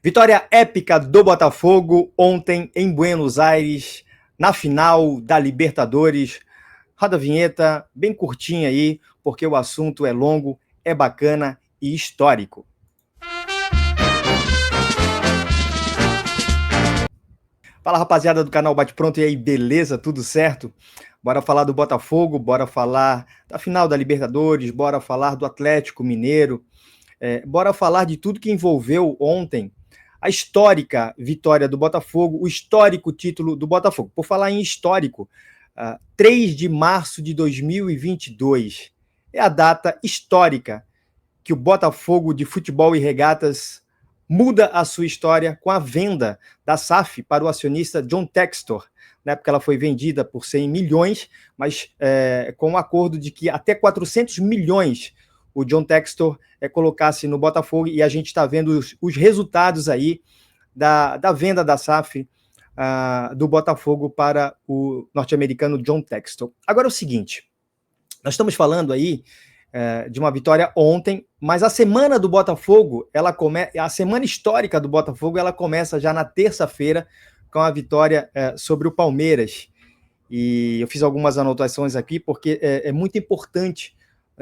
Vitória épica do Botafogo ontem em Buenos Aires, na final da Libertadores. Roda a vinheta, bem curtinha aí, porque o assunto é longo, é bacana e histórico. Fala, rapaziada do canal Bate Pronto, e aí, beleza? Tudo certo? Bora falar do Botafogo, bora falar da final da Libertadores, bora falar do Atlético Mineiro, bora falar de tudo que envolveu ontem a histórica vitória do Botafogo, o histórico título do Botafogo. Por falar em histórico, 3 de março de 2022 é a data histórica que o Botafogo de Futebol e Regatas muda a sua história com a venda da SAF para o acionista John Textor. Na época ela foi vendida por 100 milhões, mas com um acordo de que até 400 milhões o John Textor colocasse no Botafogo, e a gente está vendo os resultados aí da venda da SAF do Botafogo para o norte-americano John Textor. Agora é o seguinte, nós estamos falando aí de uma vitória ontem, mas a semana do Botafogo, a semana histórica do Botafogo, ela começa já na terça-feira com a vitória sobre o Palmeiras. E eu fiz algumas anotações aqui, porque é muito importante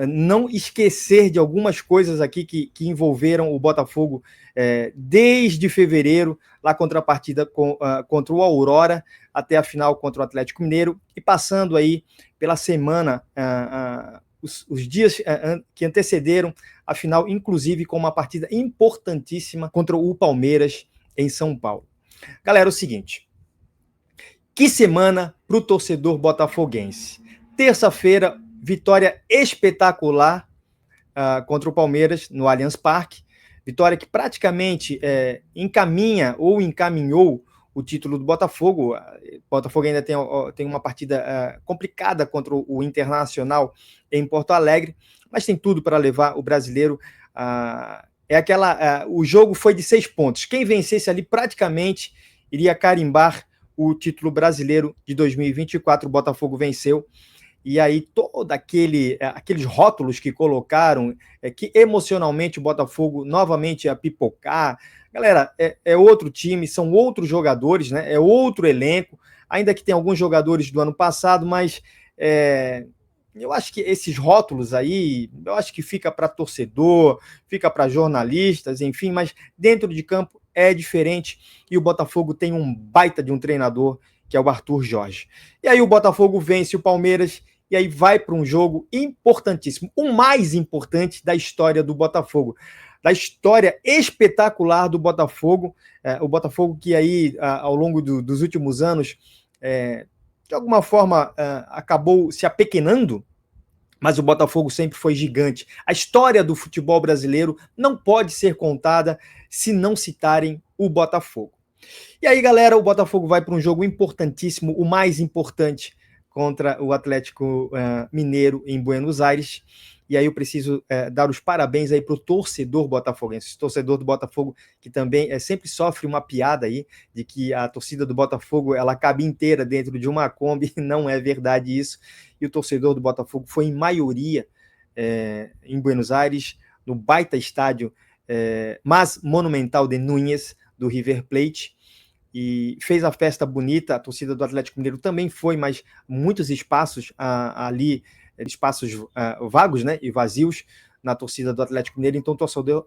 não esquecer de algumas coisas aqui que envolveram o Botafogo desde fevereiro, lá contra a partida contra o Aurora, até a final contra o Atlético Mineiro, e passando aí pela semana, os dias que antecederam a final, inclusive com uma partida importantíssima contra o Palmeiras em São Paulo. Galera, é o seguinte, que semana para o torcedor botafoguense. Terça-feira, vitória espetacular contra o Palmeiras no Allianz Parque, vitória que praticamente encaminhou o título do Botafogo. O Botafogo ainda tem uma partida complicada contra o Internacional em Porto Alegre, mas tem tudo para levar o brasileiro. O jogo foi de 6 pontos. Quem vencesse ali praticamente iria carimbar o título brasileiro de 2024. O Botafogo venceu. E aí todo aqueles rótulos que colocaram, que emocionalmente o Botafogo novamente ia pipocar. Galera, é outro time, são outros jogadores, né? É outro elenco, ainda que tem alguns jogadores do ano passado, mas eu acho que esses rótulos aí, eu acho que fica para torcedor, fica para jornalistas, enfim, mas dentro de campo é diferente, e o Botafogo tem um baita de um treinador, que é o Arthur Jorge. E aí o Botafogo vence o Palmeiras, e aí vai para um jogo importantíssimo, o mais importante da história do Botafogo, da história espetacular do Botafogo, o Botafogo que aí, ao longo dos últimos anos, de alguma forma, acabou se apequenando, mas o Botafogo sempre foi gigante. A história do futebol brasileiro não pode ser contada se não citarem o Botafogo. E aí, galera, o Botafogo vai para um jogo importantíssimo, o mais importante, contra o Atlético Mineiro em Buenos Aires. E aí eu preciso dar os parabéns aí para o torcedor botafoguense, torcedor do Botafogo, que também sempre sofre uma piada aí de que a torcida do Botafogo ela cabe inteira dentro de uma Kombi. Não é verdade isso. E o torcedor do Botafogo foi em maioria em Buenos Aires, no baita estádio Mas Monumental de Núñez, do River Plate, e fez a festa bonita. A torcida do Atlético Mineiro também foi, mas muitos espaços ali, espaços vagos, né, e vazios na torcida do Atlético Mineiro. Então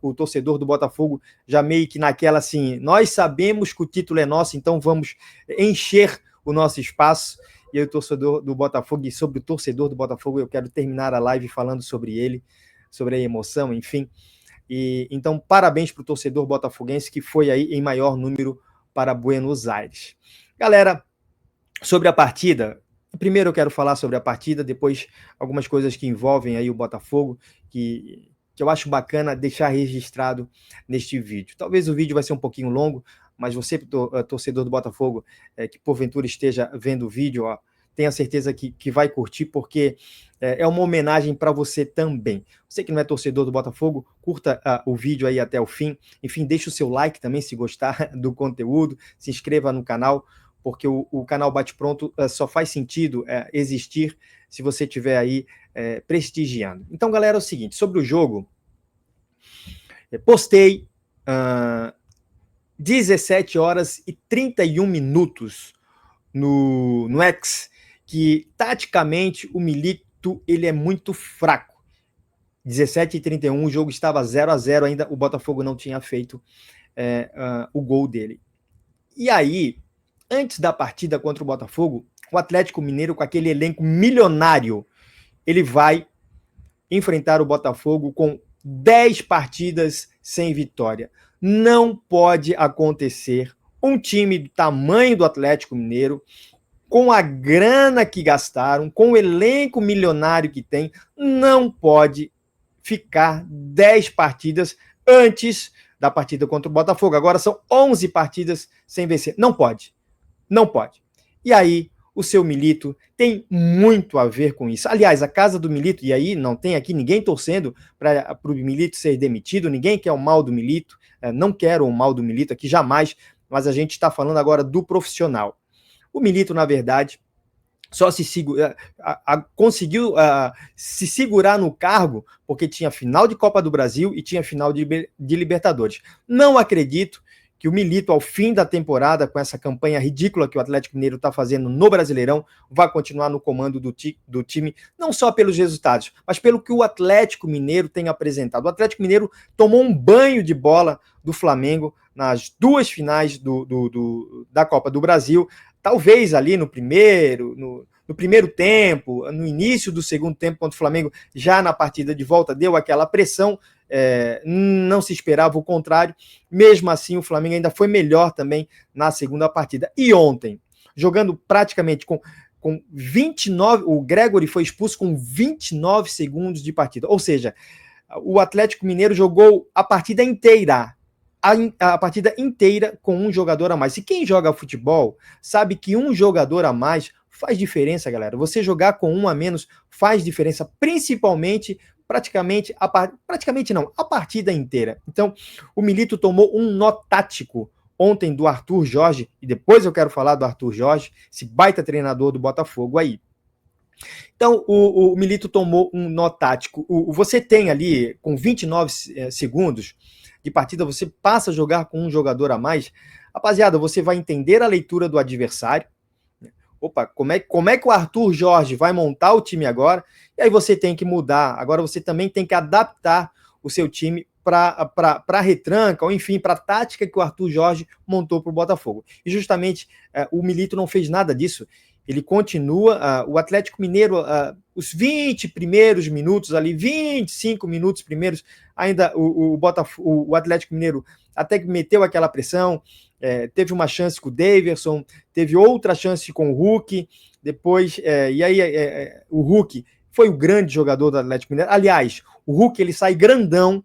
o torcedor do Botafogo já meio que naquela assim, nós sabemos que o título é nosso, então vamos encher o nosso espaço. E aí o torcedor do Botafogo, e sobre o torcedor do Botafogo eu quero terminar a live falando sobre ele, sobre a emoção, enfim. E então parabéns para o torcedor botafoguense que foi aí em maior número para Buenos Aires. Galera, sobre a partida, primeiro eu quero falar sobre a partida, depois algumas coisas que envolvem aí o Botafogo, que eu acho bacana deixar registrado neste vídeo. Talvez o vídeo vai ser um pouquinho longo, mas você, torcedor do Botafogo, que porventura esteja vendo o vídeo, tenha certeza que vai curtir, porque é uma homenagem para você também. Você que não é torcedor do Botafogo, curta o vídeo aí até o fim. Enfim, deixa o seu like também se gostar do conteúdo, se inscreva no canal, porque o canal Bate Pronto só faz sentido existir se você estiver aí prestigiando. Então, galera, é o seguinte, sobre o jogo, postei 17 horas e 31 minutos no X, que taticamente o Milito ele é muito fraco. 17h31, o jogo estava 0-0 ainda, o Botafogo não tinha feito o gol dele. E aí, antes da partida contra o Botafogo, o Atlético Mineiro, com aquele elenco milionário, ele vai enfrentar o Botafogo com 10 partidas sem vitória. Não pode acontecer um time do tamanho do Atlético Mineiro, com a grana que gastaram, com o elenco milionário que tem, não pode ficar 10 partidas antes da partida contra o Botafogo. Agora são 11 partidas sem vencer. Não pode. Não pode. E aí, o seu Milito tem muito a ver com isso. Aliás, a casa do Milito, e aí não tem aqui ninguém torcendo para o Milito ser demitido, ninguém quer o mal do Milito, não quero o mal do Milito aqui, jamais, mas a gente está falando agora do profissional. O Milito, na verdade, só conseguiu se segurar no cargo porque tinha final de Copa do Brasil e tinha final de Libertadores. Não acredito que o Milito, ao fim da temporada, com essa campanha ridícula que o Atlético Mineiro está fazendo no Brasileirão, vai continuar no comando do time, não só pelos resultados, mas pelo que o Atlético Mineiro tem apresentado. O Atlético Mineiro tomou um banho de bola do Flamengo nas duas finais da Copa do Brasil, talvez ali no primeiro tempo, no início do segundo tempo, quando o Flamengo, já na partida de volta, deu aquela pressão, não se esperava o contrário. Mesmo assim, o Flamengo ainda foi melhor também na segunda partida. E ontem, jogando praticamente com 29, o Gregory foi expulso com 29 segundos de partida. Ou seja, o Atlético Mineiro jogou a partida inteira, a partida inteira com um jogador a mais. E quem joga futebol sabe que um jogador a mais faz diferença, galera. Você jogar com um a menos faz diferença, principalmente, a partida inteira. Então, o Milito tomou um nó tático ontem do Arthur Jorge, e depois eu quero falar do Arthur Jorge, esse baita treinador do Botafogo aí. Então, o Milito tomou um nó tático. Você tem ali, com 29 segundos de partida, você passa a jogar com um jogador a mais. Rapaziada, você vai entender a leitura do adversário. Opa, como é que o Arthur Jorge vai montar o time agora? E aí você tem que mudar. Agora você também tem que adaptar o seu time para a retranca, ou enfim, para a tática que o Arthur Jorge montou para o Botafogo. E justamente o Milito não fez nada disso. Ele continua, o Atlético Mineiro, os 20 primeiros minutos ali, 25 minutos primeiros, ainda o Atlético Mineiro até que meteu aquela pressão, teve uma chance com o Daverson, teve outra chance com o Hulk, depois, e aí o Hulk foi o grande jogador do Atlético Mineiro. Aliás, o Hulk ele sai grandão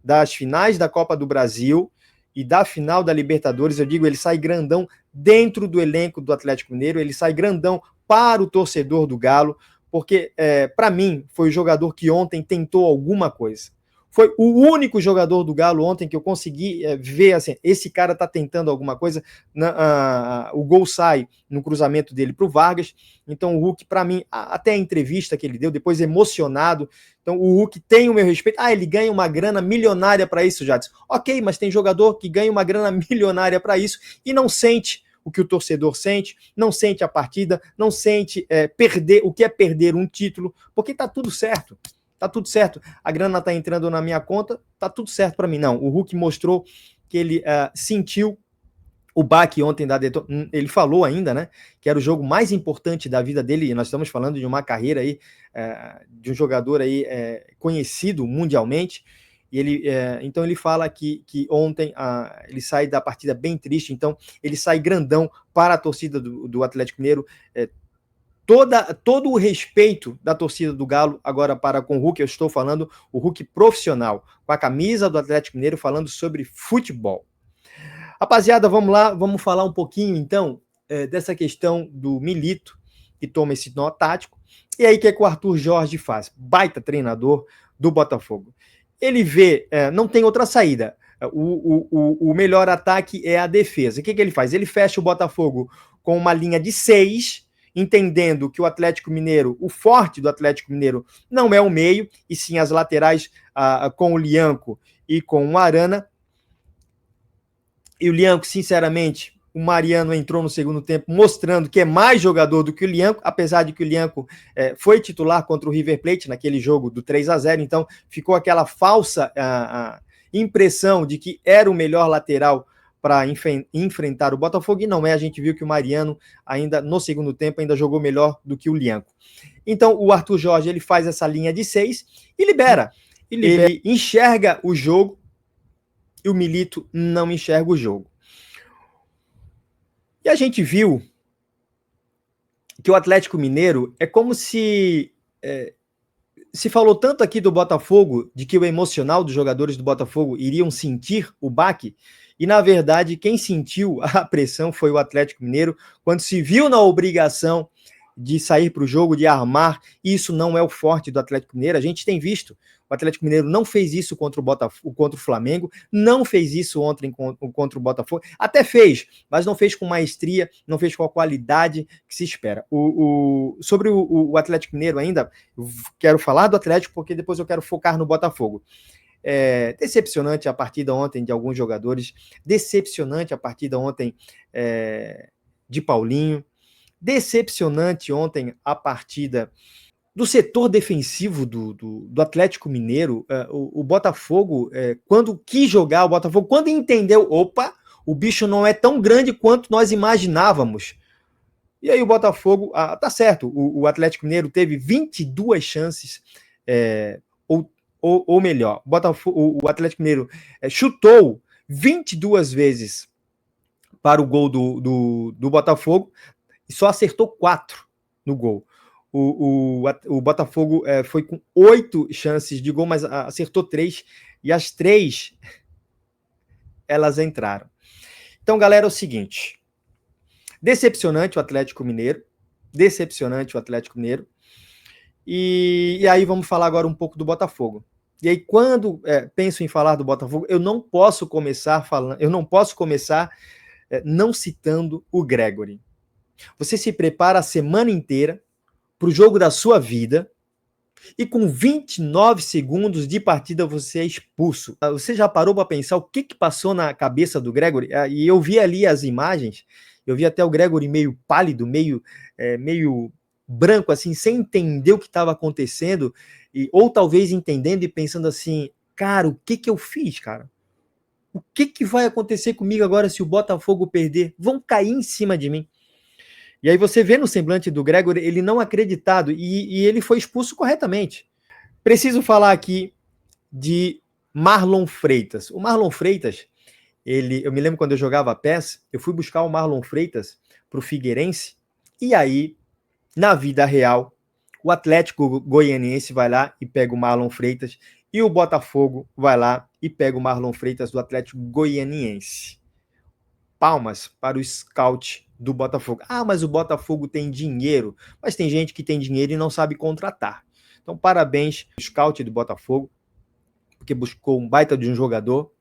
das finais da Copa do Brasil e da final da Libertadores. Eu digo, ele sai grandão dentro do elenco do Atlético Mineiro, ele sai grandão para o torcedor do Galo, porque, para mim, foi o jogador que ontem tentou alguma coisa. Foi o único jogador do Galo ontem que eu consegui ver, assim, esse cara tá tentando alguma coisa. O gol sai no cruzamento dele para o Vargas. Então o Hulk, para mim, até a entrevista que ele deu, depois emocionado. Então o Hulk tem o meu respeito. Ele ganha uma grana milionária para isso, Jadson. Ok, mas tem jogador que ganha uma grana milionária para isso e não sente o que o torcedor sente, não sente a partida, não sente perder o que é perder um título, porque tá tudo certo. Tá tudo certo, a grana tá entrando na minha conta, tá tudo certo para mim. Não, o Hulk mostrou que ele sentiu o baque ontem da Daytona. Ele falou ainda, né, que era o jogo mais importante da vida dele, e nós estamos falando de uma carreira aí, de um jogador aí conhecido mundialmente, e ele, então ele fala que ontem ele sai da partida bem triste, então ele sai grandão para a torcida do Atlético Mineiro, todo o respeito da torcida do Galo agora para com o Hulk. Eu estou falando o Hulk profissional, com a camisa do Atlético Mineiro, falando sobre futebol. Rapaziada, vamos lá, vamos falar um pouquinho então dessa questão do Milito, que toma esse nó tático. E aí o que é que o Arthur Jorge faz? Baita treinador do Botafogo. Ele vê, não tem outra saída. O melhor ataque é a defesa. O que ele faz? Ele fecha o Botafogo com uma linha de 6, entendendo que o Atlético Mineiro, o forte do Atlético Mineiro, não é o meio, e sim as laterais com o Lianco e com o Arana. E o Lianco, sinceramente, o Mariano entrou no segundo tempo mostrando que é mais jogador do que o Lianco, apesar de que o Lianco foi titular contra o River Plate naquele jogo do 3-0, então ficou aquela falsa impressão de que era o melhor lateral para enfrentar o Botafogo, e não é. A gente viu que o Mariano, ainda no segundo tempo, ainda jogou melhor do que o Lianco. Então o Arthur Jorge ele faz essa linha de 6 e libera. Ele enxerga o jogo e o Milito não enxerga o jogo. E a gente viu que o Atlético Mineiro é como se falou tanto aqui do Botafogo, de que o emocional dos jogadores do Botafogo iriam sentir o baque, e na verdade quem sentiu a pressão foi o Atlético Mineiro, quando se viu na obrigação de sair para o jogo, de armar. Isso não é o forte do Atlético Mineiro. A gente tem visto, o Atlético Mineiro não fez isso contra o Botafogo, contra o Flamengo, não fez isso ontem contra o Botafogo, até fez, mas não fez com maestria, não fez com a qualidade que se espera. Sobre o Atlético Mineiro ainda, eu quero falar do Atlético, porque depois eu quero focar no Botafogo. Decepcionante a partida ontem de alguns jogadores, decepcionante a partida ontem de Paulinho, decepcionante ontem a partida do setor defensivo do Atlético Mineiro. O Botafogo, quando quis jogar, o Botafogo, quando entendeu, opa, o bicho não é tão grande quanto nós imaginávamos. E aí o Botafogo, tá certo, o Atlético Mineiro teve 22 chances, ou melhor, o Atlético Mineiro chutou 22 vezes para o gol do Botafogo, e só acertou 4 no gol. O Botafogo foi com 8 chances de gol, mas acertou 3, e as 3 elas entraram. Então, galera, é o seguinte: decepcionante o Atlético Mineiro, e aí vamos falar agora um pouco do Botafogo. E aí, quando penso em falar do Botafogo, eu não posso começar não citando o Gregori. Você se prepara a semana inteira para o jogo da sua vida e com 29 segundos de partida você é expulso. Você já parou para pensar o que passou na cabeça do Gregori? E eu vi ali as imagens, eu vi até o Gregori meio pálido, meio branco, assim, sem entender o que estava acontecendo, ou talvez entendendo e pensando assim, cara, o que eu fiz, cara? O que vai acontecer comigo agora se o Botafogo perder? Vão cair em cima de mim. E aí você vê no semblante do Gregori ele não acreditado, e ele foi expulso corretamente. Preciso falar aqui de Marlon Freitas. O Marlon Freitas, eu me lembro quando eu jogava PES, eu fui buscar o Marlon Freitas para o Figueirense, e aí, na vida real, o Atlético Goianiense vai lá e pega o Marlon Freitas, e o Botafogo vai lá e pega o Marlon Freitas do Atlético Goianiense. Palmas para o scout do Botafogo. Mas o Botafogo tem dinheiro. Mas tem gente que tem dinheiro e não sabe contratar. Então, parabéns ao scout do Botafogo, porque buscou um baita de um jogador.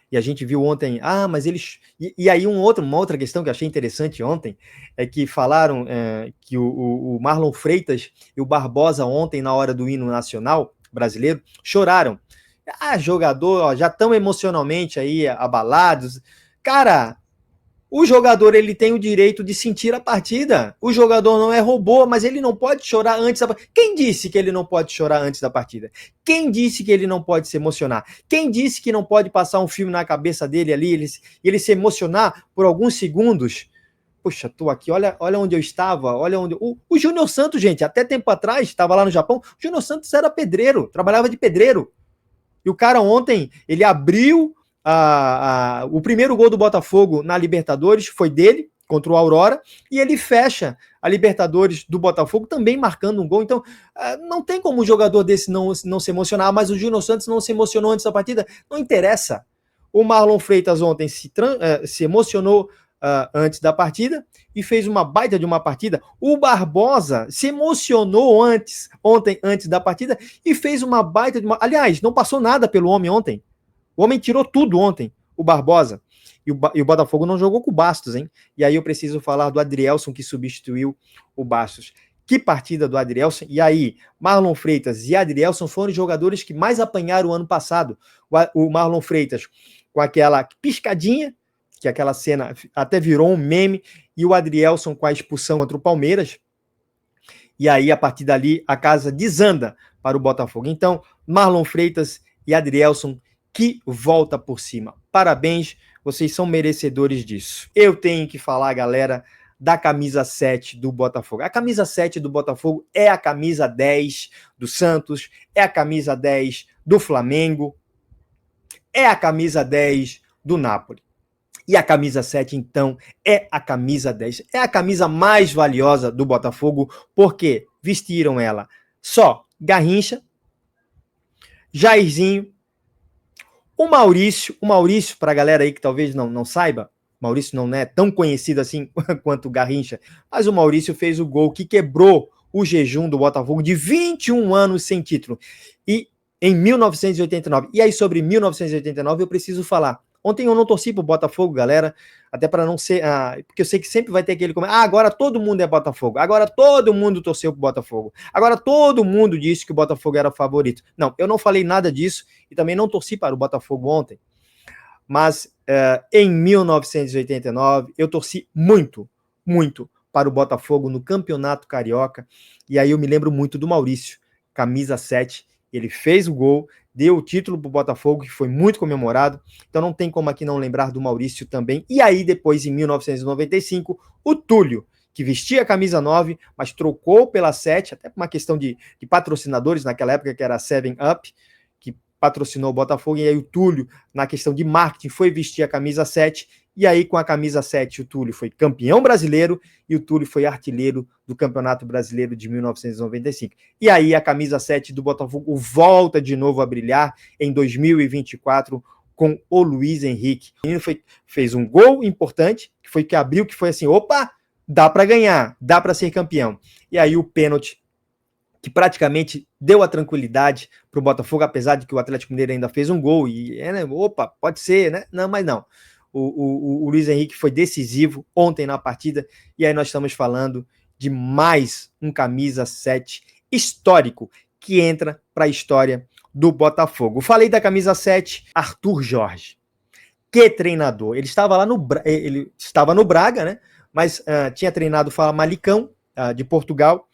E a gente viu ontem, mas eles... E aí uma outra questão que eu achei interessante ontem, é que falaram que o Marlon Freitas e o Barbosa ontem, na hora do hino nacional brasileiro, choraram. Jogador, já tão emocionalmente aí abalados. Cara, o jogador ele tem o direito de sentir a partida. O jogador não é robô, mas ele não pode chorar antes da partida. Quem disse que ele não pode chorar antes da partida? Quem disse que ele não pode se emocionar? Quem disse que não pode passar um filme na cabeça dele ali, ele se emocionar por alguns segundos? Poxa, tô aqui, olha onde eu estava, olha onde... O Júnior Santos, gente, até tempo atrás, estava lá no Japão, o Júnior Santos era pedreiro, trabalhava de pedreiro. E o cara ontem, ele abriu o primeiro gol do Botafogo na Libertadores, foi dele, contra o Aurora, e ele fecha a Libertadores do Botafogo também marcando um gol. Então, não tem como um jogador desse não se emocionar, mas o Júnior Santos não se emocionou antes da partida, não interessa. O Marlon Freitas ontem se emocionou antes da partida e fez uma baita de uma partida. O Barbosa se emocionou ontem antes da partida e fez uma baita de uma... Aliás, não passou nada pelo homem ontem. O homem tirou tudo ontem, o Barbosa. E o Botafogo não jogou com o Bastos, hein? E aí eu preciso falar do Adrielson, que substituiu o Bastos. Que partida do Adrielson. E aí, Marlon Freitas e Adrielson foram os jogadores que mais apanharam o ano passado. O Marlon Freitas com aquela piscadinha, que aquela cena até virou um meme, e o Adrielson com a expulsão contra o Palmeiras, e aí, a partir dali, a casa desanda para o Botafogo. Então, Marlon Freitas e Adrielson, que volta por cima. Parabéns, vocês são merecedores disso. Eu tenho que falar, galera, da camisa 7 do Botafogo. A camisa 7 do Botafogo é a camisa 10 do Santos, é a camisa 10 do Flamengo, é a camisa 10 do Napoli. E a camisa 7, então, é a camisa 10. É a camisa mais valiosa do Botafogo, porque vestiram ela só Garrincha, Jairzinho, o Maurício, para a galera aí que talvez não saiba, Maurício não é tão conhecido assim quanto o Garrincha, mas o Maurício fez o gol que quebrou o jejum do Botafogo de 21 anos sem título. E em 1989. E aí, sobre 1989, eu preciso falar. Ontem eu não torci pro Botafogo, galera, até para não ser... porque eu sei que sempre vai ter aquele comentário, agora todo mundo é Botafogo, agora todo mundo torceu pro Botafogo, agora todo mundo disse que o Botafogo era favorito. Não, eu não falei nada disso e também não torci para o Botafogo ontem. Mas em 1989 eu torci muito para o Botafogo no Campeonato Carioca, e aí eu me lembro muito do Maurício, camisa 7, ele fez o gol, deu o título para o Botafogo, que foi muito comemorado, então não tem como aqui não lembrar do Maurício também. E aí depois, em 1995, o Túlio, que vestia a camisa 9, mas trocou pela 7, até por uma questão de patrocinadores naquela época, que era a 7up, que patrocinou o Botafogo, e aí o Túlio, na questão de marketing, foi vestir a camisa 7, e aí com a camisa 7 o Túlio foi campeão brasileiro, e o Túlio foi artilheiro do Campeonato Brasileiro de 1995. E aí a camisa 7 do Botafogo volta de novo a brilhar em 2024 com o Luiz Henrique. Ele fez um gol importante, que foi que abriu, que foi assim, opa, dá para ganhar, dá para ser campeão. E aí o pênalti, que praticamente deu a tranquilidade para o Botafogo, apesar de que o Atlético Mineiro ainda fez um gol, e opa, pode ser, né? Não, mas não. O Luiz Henrique foi decisivo ontem na partida, e aí nós estamos falando de mais um camisa 7 histórico que entra para a história do Botafogo. Falei da camisa 7, Arthur Jorge. Que treinador! Ele estava no Braga, né? Mas tinha treinado o Famalicão de Portugal.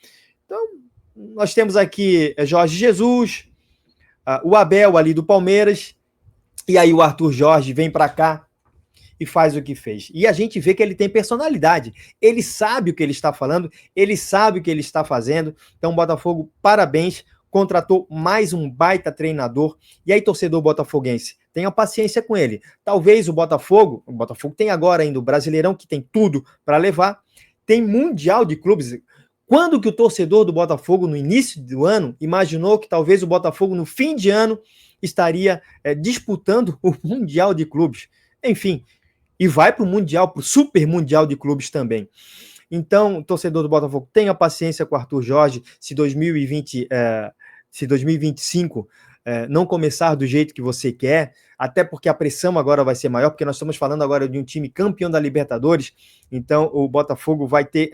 Então, nós temos aqui Jorge Jesus, o Abel ali do Palmeiras, e aí o Arthur Jorge vem para cá e faz o que fez. E a gente vê que ele tem personalidade. Ele sabe o que ele está falando, ele sabe o que ele está fazendo. Então, Botafogo, parabéns, contratou mais um baita treinador. E aí, torcedor botafoguense, tenha paciência com ele. Talvez o Botafogo tem agora ainda o Brasileirão, que tem tudo para levar, tem Mundial de Clubes. Quando que o torcedor do Botafogo, no início do ano, imaginou que talvez o Botafogo, no fim de ano, estaria disputando o Mundial de Clubes? Enfim, e vai para o Mundial, para o Super Mundial de Clubes também. Então, torcedor do Botafogo, tenha paciência com o Arthur Jorge. Se 2025 não começar do jeito que você quer, até porque a pressão agora vai ser maior, porque nós estamos falando agora de um time campeão da Libertadores, então o Botafogo vai ter...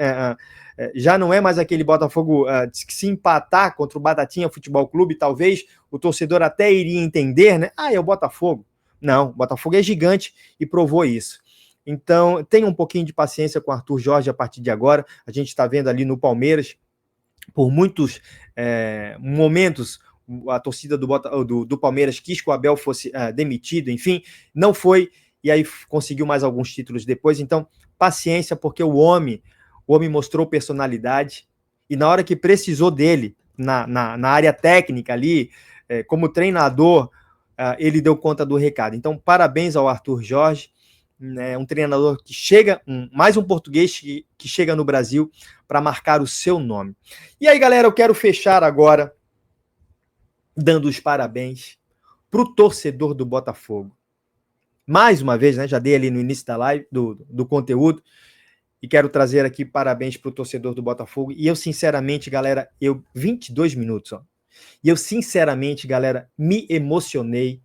já não é mais aquele Botafogo que se empatar contra o Batatinha Futebol Clube, talvez o torcedor até iria entender, né? É o Botafogo. Não, o Botafogo é gigante e provou isso. Então, tenha um pouquinho de paciência com o Arthur Jorge a partir de agora. A gente está vendo ali no Palmeiras, por muitos momentos, a torcida do Palmeiras quis que o Abel fosse demitido, enfim, não foi, e aí conseguiu mais alguns títulos depois. Então, paciência, porque o homem mostrou personalidade, e na hora que precisou dele, na área técnica ali, como treinador, ele deu conta do recado. Então, parabéns ao Arthur Jorge, um treinador que chega, mais um português que chega no Brasil para marcar o seu nome. E aí, galera, eu quero fechar agora dando os parabéns para o torcedor do Botafogo. Mais uma vez, né, já dei ali no início da live, do conteúdo, e quero trazer aqui parabéns para o torcedor do Botafogo. E eu, sinceramente, galera, 22 minutos, ó. E eu, sinceramente, galera, me emocionei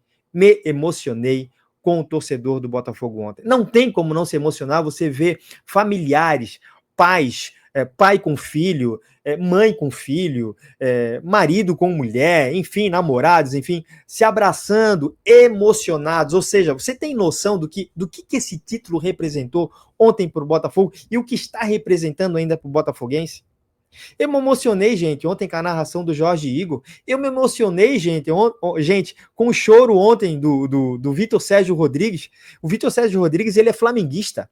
com o torcedor do Botafogo ontem. Não tem como não se emocionar, você vê familiares, pais, pai com filho, mãe com filho, marido com mulher, enfim, namorados, enfim, se abraçando, emocionados. Ou seja, você tem noção do que esse título representou ontem para o Botafogo e o que está representando ainda para o botafoguense? Eu me emocionei, gente, ontem com a narração do Jorge Igor. Eu me emocionei, gente, com o choro ontem do Vitor Sérgio Rodrigues. O Vitor Sérgio Rodrigues, ele é flamenguista.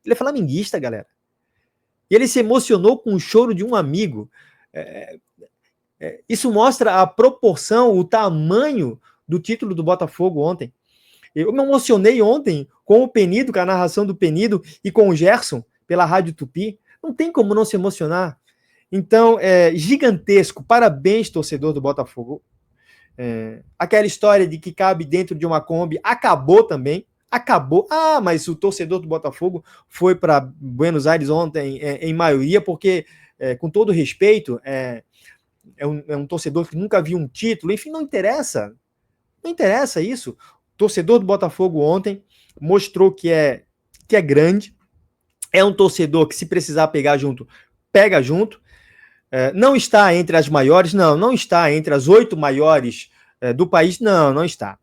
Ele é flamenguista, galera. E ele se emocionou com o choro de um amigo. Isso mostra a proporção, o tamanho do título do Botafogo ontem. Eu me emocionei ontem com o Penido, com a narração do Penido e com o Gerson pela Rádio Tupi. Não tem como não se emocionar. Então, gigantesco. Parabéns, torcedor do Botafogo. Aquela história de que cabe dentro de uma Kombi acabou também. Acabou. Ah, mas o torcedor do Botafogo foi para Buenos Aires ontem em maioria, porque, com todo respeito, é um torcedor que nunca viu um título. Enfim, não interessa. Não interessa isso. O torcedor do Botafogo ontem mostrou que é grande. É um torcedor que, se precisar pegar junto, pega junto. Não está entre as maiores, não está entre as 8 maiores do país, não está.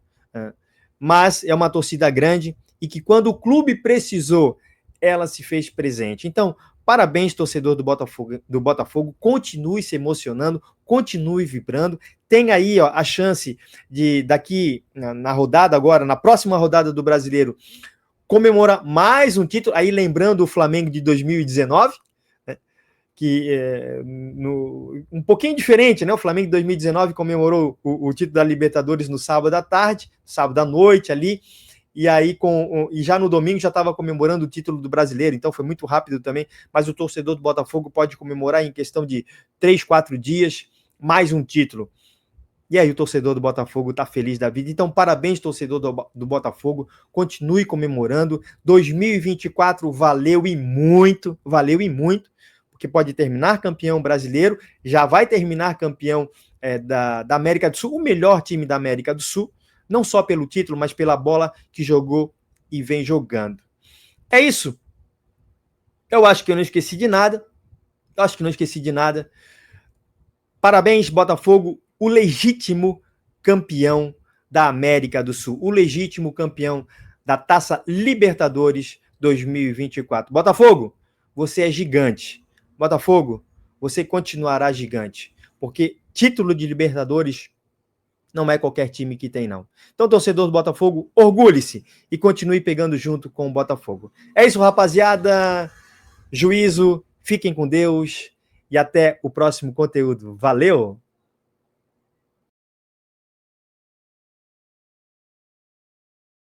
Mas é uma torcida grande e que, quando o clube precisou, ela se fez presente. Então, parabéns, torcedor do Botafogo, continue se emocionando, continue vibrando. Tem aí a chance de, daqui na rodada agora, na próxima rodada do Brasileiro, comemorar mais um título, aí lembrando o Flamengo de 2019, que um pouquinho diferente, né? O Flamengo de 2019 comemorou o título da Libertadores no sábado à tarde, sábado à noite ali, e aí e já no domingo já estava comemorando o título do Brasileiro, então foi muito rápido também, mas o torcedor do Botafogo pode comemorar em questão de 3, 4 dias, mais um título. E aí o torcedor do Botafogo está feliz da vida. Então, parabéns, torcedor do Botafogo, continue comemorando. 2024 valeu e muito, porque pode terminar campeão brasileiro, já vai terminar campeão da América do Sul, o melhor time da América do Sul, não só pelo título, mas pela bola que jogou e vem jogando. É isso. Eu acho que eu não esqueci de nada. Parabéns, Botafogo, o legítimo campeão da América do Sul, o legítimo campeão da Taça Libertadores 2024. Botafogo, você é gigante. Botafogo, você continuará gigante, porque título de Libertadores não é qualquer time que tem, não. Então, torcedor do Botafogo, orgulhe-se e continue pegando junto com o Botafogo. É isso, rapaziada. Juízo, fiquem com Deus e até o próximo conteúdo. Valeu!